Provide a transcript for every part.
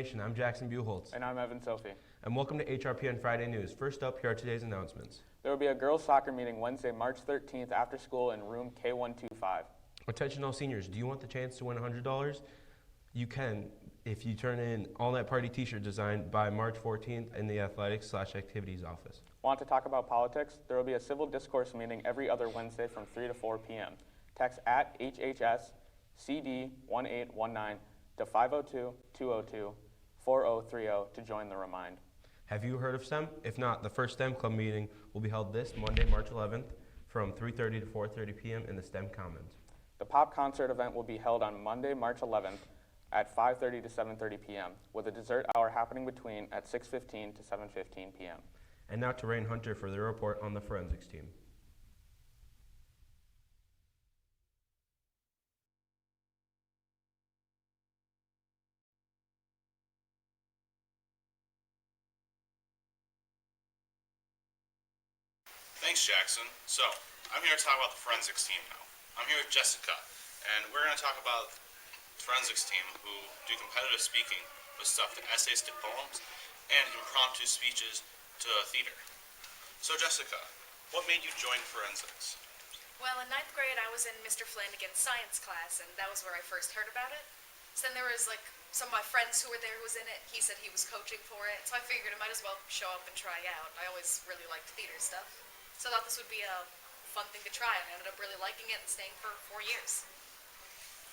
Nation. I'm Jackson Buchholz. And I'm Evan Sophie. And welcome to HRPN Friday News. First up, here are today's announcements. There will be a girls' soccer meeting Wednesday, March 13th after school in room K125. Attention all seniors, do you want the chance to win $100? You can if you turn in all night party t-shirt design by March 14th in the athletics/activities office. Want to talk about politics? There will be a civil discourse meeting every other Wednesday from 3 to 4 p.m. Text at HHS CD1819 to 502-202-4030 to join the remind. Have you heard of STEM? If not, the first STEM Club meeting will be held this Monday, March 11th from 3:30 to 4:30 p.m. in the STEM Commons. The pop concert event will be held on Monday, March 11th at 5:30 to 7:30 p.m. with a dessert hour happening between at 6:15 to 7:15 p.m. And now to Rain Hunter for their report on the forensics team. Thanks, Jackson. So, I'm here to talk about the forensics team now. I'm here with Jessica, and we're going to talk about the forensics team who do competitive speaking with stuff to essays to poems and impromptu speeches to theater. So, Jessica, what made you join forensics? Well, in 9th grade, I was in Mr. Flanagan's science class, and that was where I first heard about it. So then there was, some of my friends who were there who was in it. He said he was coaching for it, so I figured I might as well show up and try out. I always really liked theater stuff. So I thought this would be a fun thing to try, and I ended up really liking it and staying for 4 years.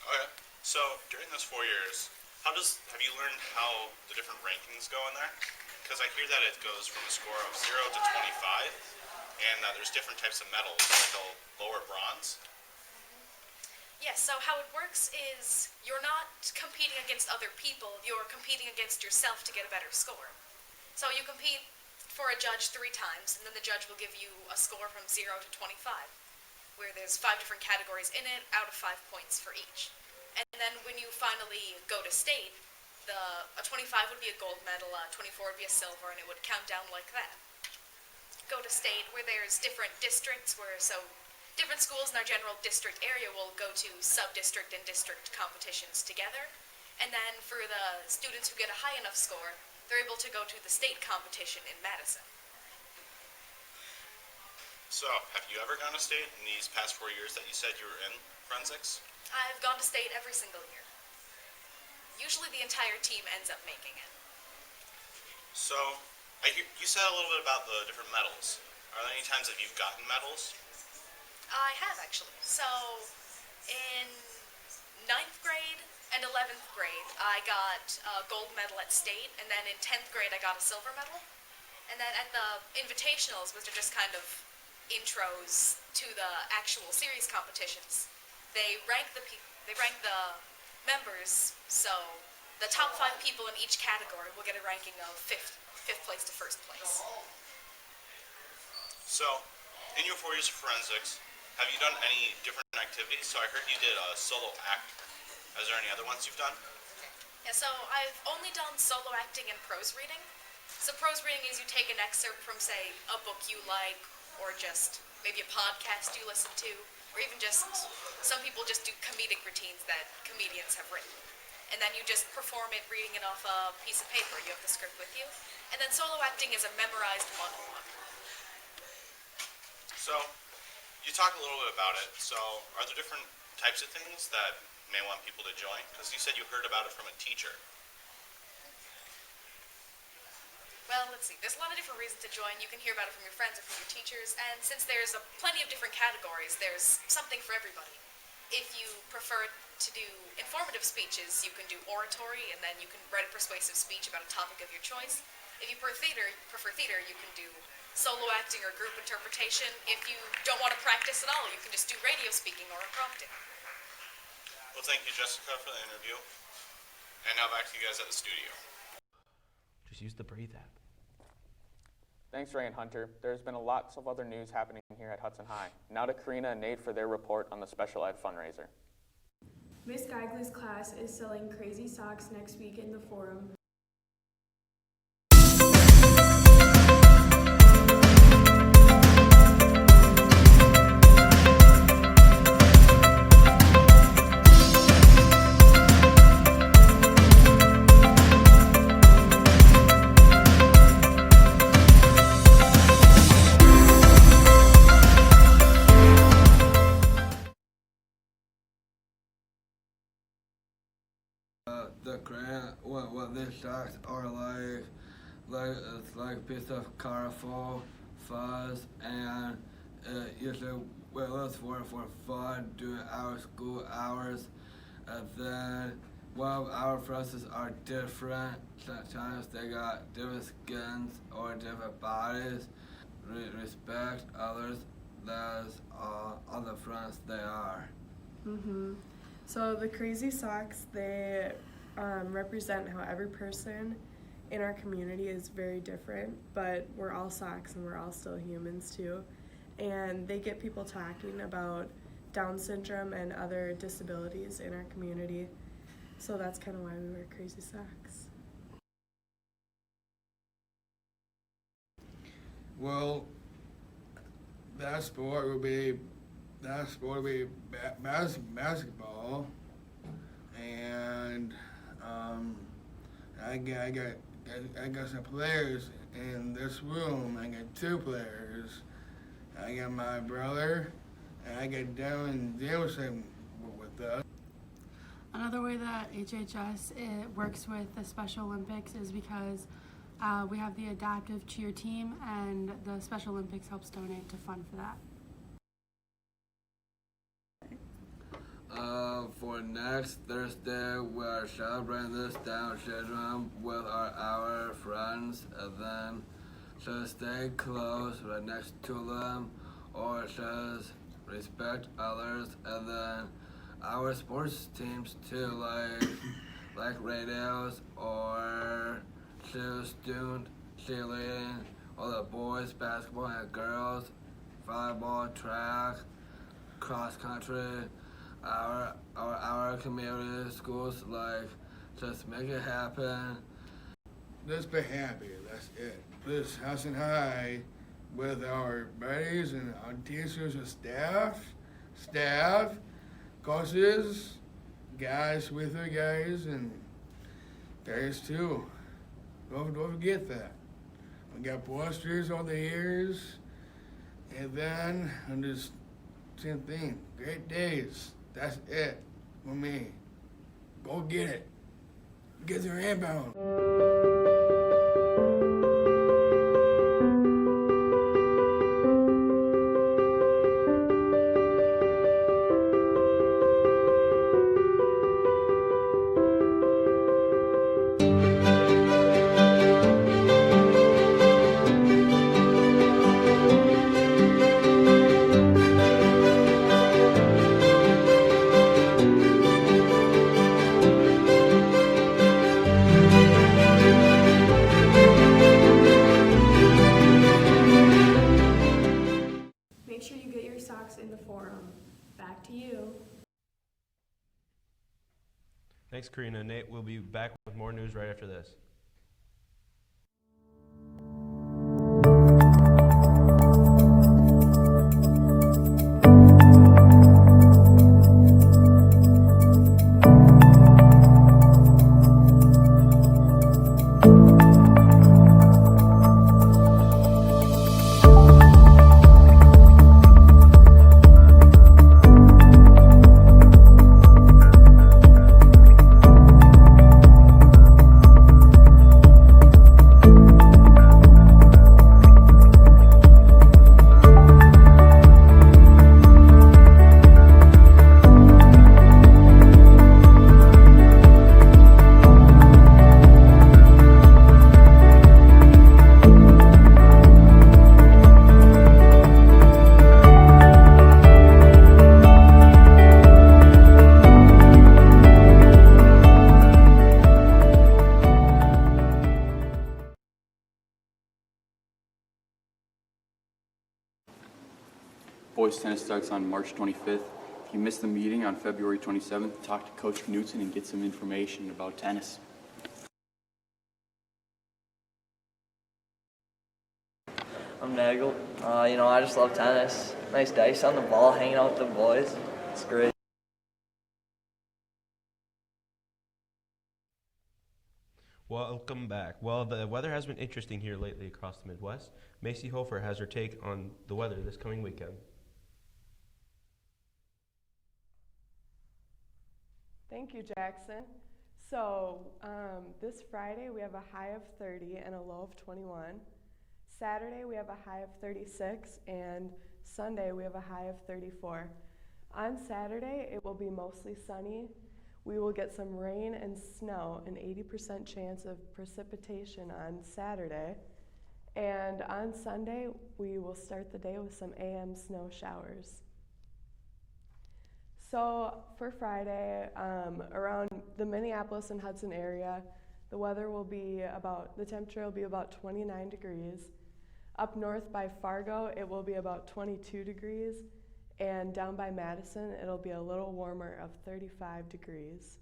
Okay, so during those 4 years, have you learned how the different rankings go in there? Because I hear that it goes from a score of 0 to 25, and there's different types of medals, like a lower bronze. Yes, so how it works is you're not competing against other people, you're competing against yourself to get a better score. So you compete for a judge 3 times, and then the judge will give you a score from 0 to 25, where there's 5 different categories in it, out of 5 points for each. And then when you finally go to state, a 25 would be a gold medal, a 24 would be a silver, and it would count down like that. Go to state, where there's different districts, different schools in our general district area will go to sub-district and district competitions together. And then for the students who get a high enough score, they're able to go to the state competition in Madison. So, have you ever gone to state in these past 4 years that you said you were in forensics? I've gone to state every single year. Usually the entire team ends up making it. So, you said a little bit about the different medals. Are there any times that you've gotten medals? I have, actually. So, in 9th grade and 11th grade, I got a gold medal at state, and then in 10th grade, I got a silver medal. And then at the invitationals, which are just kind of intros to the actual series competitions, they rank the members, so the top 5 people in each category will get a ranking of fifth place to first place. So, in your 4 years of forensics, have you done any different activities? So I heard you did a solo act. Is there any other ones you've done? Yeah, so I've only done solo acting and prose reading. So prose reading is you take an excerpt from, say, a book you like, or just maybe a podcast you listen to, or even just, some people just do comedic routines that comedians have written. And then you just perform it reading it off a piece of paper. You have the script with you. And then solo acting is a memorized monologue. So, you talk a little bit about it. So, are there different types of things that may want people to join? Because you said you heard about it from a teacher. Well, let's see. There's a lot of different reasons to join. You can hear about it from your friends or from your teachers. And since there's plenty of different categories, there's something for everybody. If you prefer to do informative speeches, you can do oratory, and then you can write a persuasive speech about a topic of your choice. If you prefer theater, you can do solo acting or group interpretation. If you don't want to practice at all, you can just do radio speaking or impromptu. Well, thank you, Jessica, for the interview. And now back to you guys at the studio. Just use the Breathe app. Thanks, Ray and Hunter. There's been lots of other news happening here at Hudson High. Now to Karina and Nate for their report on the special ed fundraiser. Miss Geigley's class is selling crazy socks next week in the forum. these socks are it's like a piece of colorful fuzz, and usually wear those for fun during our school hours. And then well, our dresses are different. Sometimes they got different skins or different bodies. Respect others as on the friends they are. So the crazy socks, they represent how every person in our community is very different, but we're all socks and we're all still humans too. And they get people talking about Down syndrome and other disabilities in our community. So that's kind of why we wear crazy socks. Well, that sport would be basketball, and I got some players in this room. I got 2 players. I got my brother, and I got Darren Danielson with us. Another way that HHS works with the Special Olympics is because we have the adaptive cheer team, and the Special Olympics helps donate to fund for that. For next Thursday, we're celebrating this Down syndrome with our friends, and then just stay close right next to them, or just respect others, and then our sports teams too, like radios or student cheerleading, all the boys basketball and girls, volleyball, track, cross country. Our community schools, just make it happen. Let's be happy. That's it. This house and high with our buddies and our teachers and staff, coaches, guys with our guys, and guys too. Don't forget that. We got posters on the ears, and then on this same thing. Great days. That's it for me. Go get it. Get your inbound. Make sure you get your socks in the forum. Back to you. Thanks, Karina. Nate, we'll be back with more news right after this. Boys tennis starts on March 25th. If you missed the meeting on February 27th, talk to Coach Knutson and get some information about tennis. I'm Nagel. I just love tennis. Nice dice on the ball, hanging out with the boys. It's great. Welcome back. Well, the weather has been interesting here lately across the Midwest. Macy Hofer has her take on the weather this coming weekend. Thank you, Jackson. So this Friday we have a high of 30 and a low of 21. Saturday we have a high of 36 and Sunday we have a high of 34. On Saturday it will be mostly sunny. We will get some rain and snow, an 80% chance of precipitation on Saturday. And on Sunday we will start the day with some AM snow showers. So for Friday, around the Minneapolis and Hudson area, the temperature will be about 29 degrees. Up north by Fargo, it will be about 22 degrees. And down by Madison, it'll be a little warmer of 35 degrees.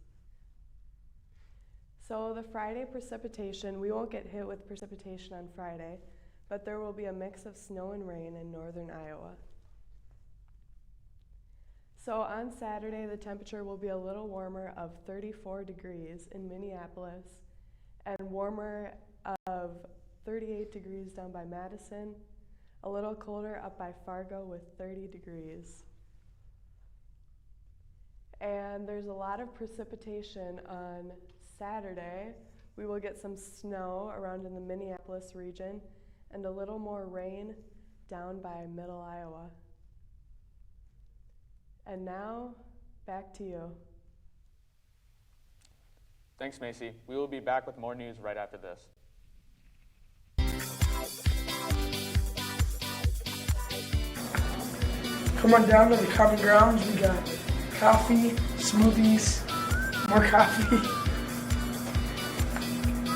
So the Friday precipitation, we won't get hit with precipitation on Friday, but there will be a mix of snow and rain in northern Iowa. So on Saturday, the temperature will be a little warmer of 34 degrees in Minneapolis and warmer of 38 degrees down by Madison, a little colder up by Fargo with 30 degrees. And there's a lot of precipitation on Saturday. We will get some snow around in the Minneapolis region and a little more rain down by middle Iowa. And now, back to you. Thanks, Macy. We will be back with more news right after this. Come on down to the common grounds. We got coffee, smoothies, more coffee,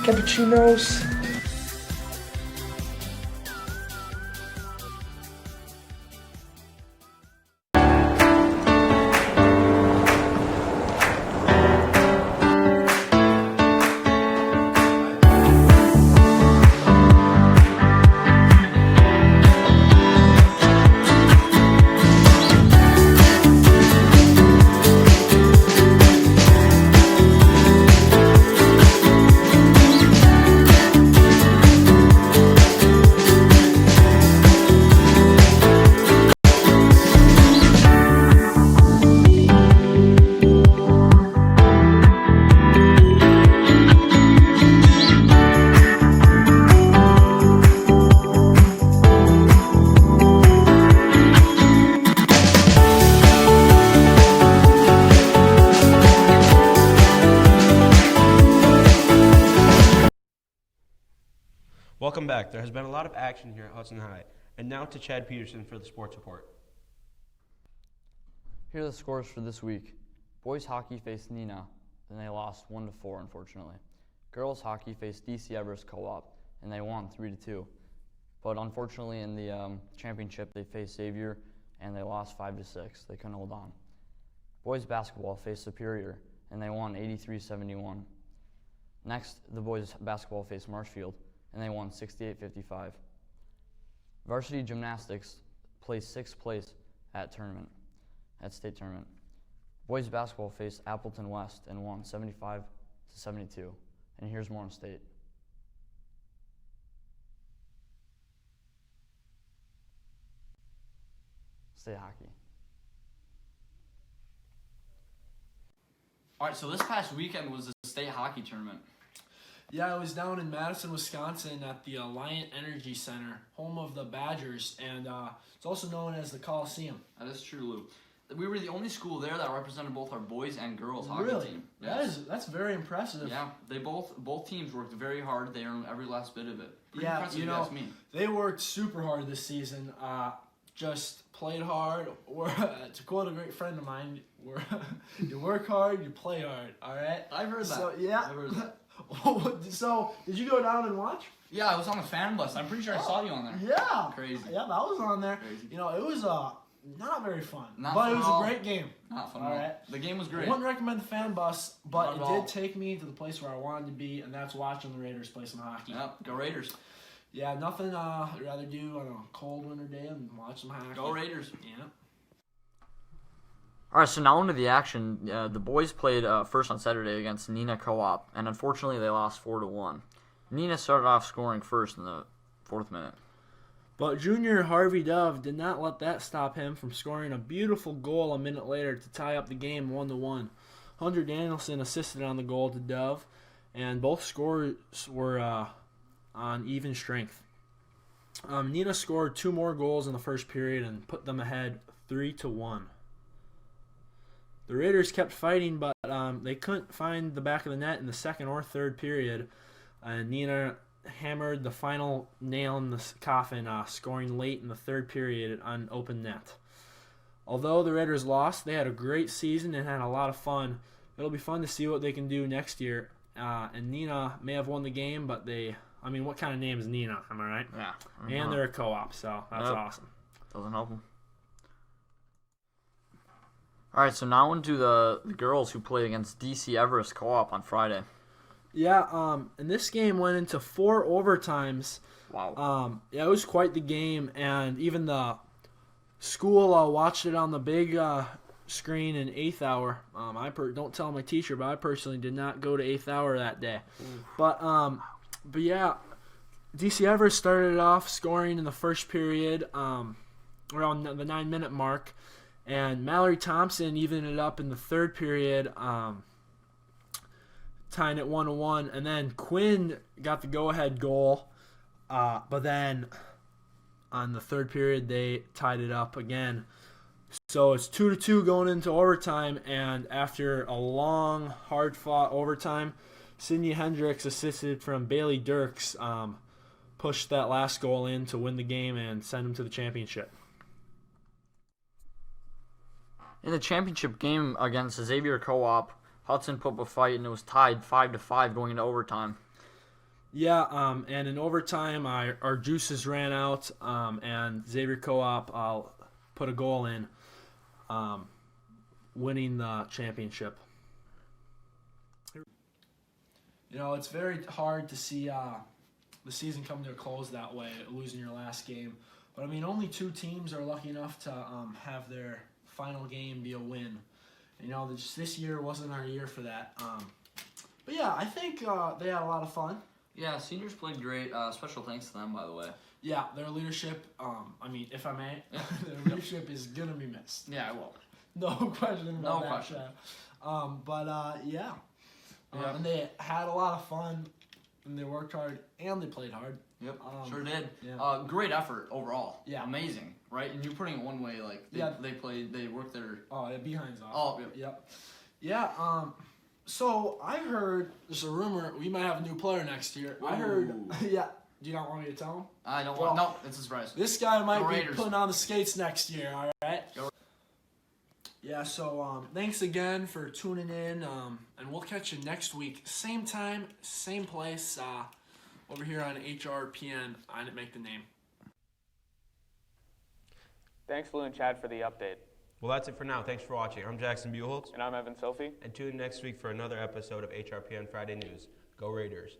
cappuccinos. Welcome back. There has been a lot of action here at Hudson High. And now to Chad Peterson for the sports report. Here are the scores for this week. Boys hockey faced Neenah, and they lost 1-4, unfortunately. Girls hockey faced DC Everest Co-op, and they won 3-2. But unfortunately, in the championship, they faced Xavier, and they lost 5-6. They couldn't hold on. Boys basketball faced Superior, and they won 83-71. Next, the boys basketball faced Marshfield, and they won 68-55. Varsity gymnastics placed 6th place at state tournament. Boys basketball faced Appleton West and won 75-72. And here's more on state. State hockey. All right, so this past weekend was the state hockey tournament. Yeah, it was down in Madison, Wisconsin at the Alliant Energy Center, home of the Badgers, and it's also known as the Coliseum. That is true, Lou. We were the only school there that represented both our boys and girls hockey team. Yes. That's very impressive. Yeah, they both teams worked very hard. They earned every last bit of it. Pretty Yeah, impressive, you if know, ask me. they worked super hard this season. Just played hard. Or to quote a great friend of mine, you work hard, you play hard. All right. I've heard that. So yeah. I've heard that. So did you go down and watch? Yeah, I was on the fan bus. I'm pretty sure I saw you on there. Yeah. Crazy. Yeah, that was on there. Crazy. You know, it was not very fun, Not but fun it was at all. a great game. Not fun All at all. right. The game was I great. wouldn't recommend the fan bus, but Not it at all. did take me to the place where I wanted to be, and that's watching the Raiders play some hockey. Yep, go Raiders. Yeah, nothing I'd rather do on a cold winter day than watch some hockey. Go Raiders. Yeah. All right, so now into the action. The boys played first on Saturday against Neenah Co-op, and unfortunately they lost 4-1. Neenah started off scoring first in the 4th minute. But junior Harvey Dove did not let that stop him from scoring a beautiful goal a minute later to tie up the game 1-1. Hunter Danielson assisted on the goal to Dove, and both scores were on even strength. Nina scored 2 more goals in the first period and put them ahead 3-1. The Raiders kept fighting, but they couldn't find the back of the net in the second or third period, and Nina hammered the final nail in the coffin, scoring late in the third period on open net. Although the Raiders lost, they had a great season and had a lot of fun. It'll be fun to see what they can do next year. And Nina may have won the game, but what kind of name is Nina? Am I right? Yeah. And they're a co-op, so that's awesome. Doesn't help them. All right, so now into the girls who played against DC Everest Co-op on Friday. Yeah, and this game went into 4 overtimes. Wow. Yeah, it was quite the game, and even the school watched it on the big screen in 8th hour. Don't tell my teacher, but I personally did not go to 8th hour that day. But yeah, DC Everest started off scoring in the first period around the 9-minute mark, and Mallory Thompson evened it up in the third period, tying it 1-1, and then Quinn got the go-ahead goal, but then on the third period they tied it up again. So it's 2-2 going into overtime, and after a long, hard-fought overtime, Sydney Hendricks, assisted from Bailey Dirks, pushed that last goal in to win the game and send them to the championship. In the championship game against Xavier Co-op, Hudson put up a fight and it was tied 5-5 going into overtime. Yeah, and in overtime, our juices ran out, and Xavier Co-op put a goal in, winning the championship. It's very hard to see the season come to a close that way, losing your last game. But, only 2 teams are lucky enough to have their final game be a win. This year wasn't our year for that. But, yeah, I think they had a lot of fun. Yeah, seniors played great. Special thanks to them, by the way. Yeah, their leadership, if I may, their leadership is going to be missed. Yeah, it will. No question about that. No question. Yeah. And they had a lot of fun, and they worked hard, and they played hard. Yep, sure did. Yeah. Great effort overall. Yeah. Amazing, right? And you're putting it one way, like, they worked their... Oh, yeah, behinds off. Oh, Yep. Yeah, so I heard, there's a rumor, we might have a new player next year. Ooh. I heard, yeah, do you not want me to tell him? I don't want... No, it's a surprise. This guy might Go be Raiders. putting on the skates next year, all right? Go. Yeah, so thanks again for tuning in, and we'll catch you next week. Same time, same place, over here on HRPN. I didn't make the name. Thanks, Lou and Chad, for the update. Well, that's it for now. Thanks for watching. I'm Jackson Buchholz. And I'm Evan Sophie. And tune in next week for another episode of HRPN Friday News. Go Raiders.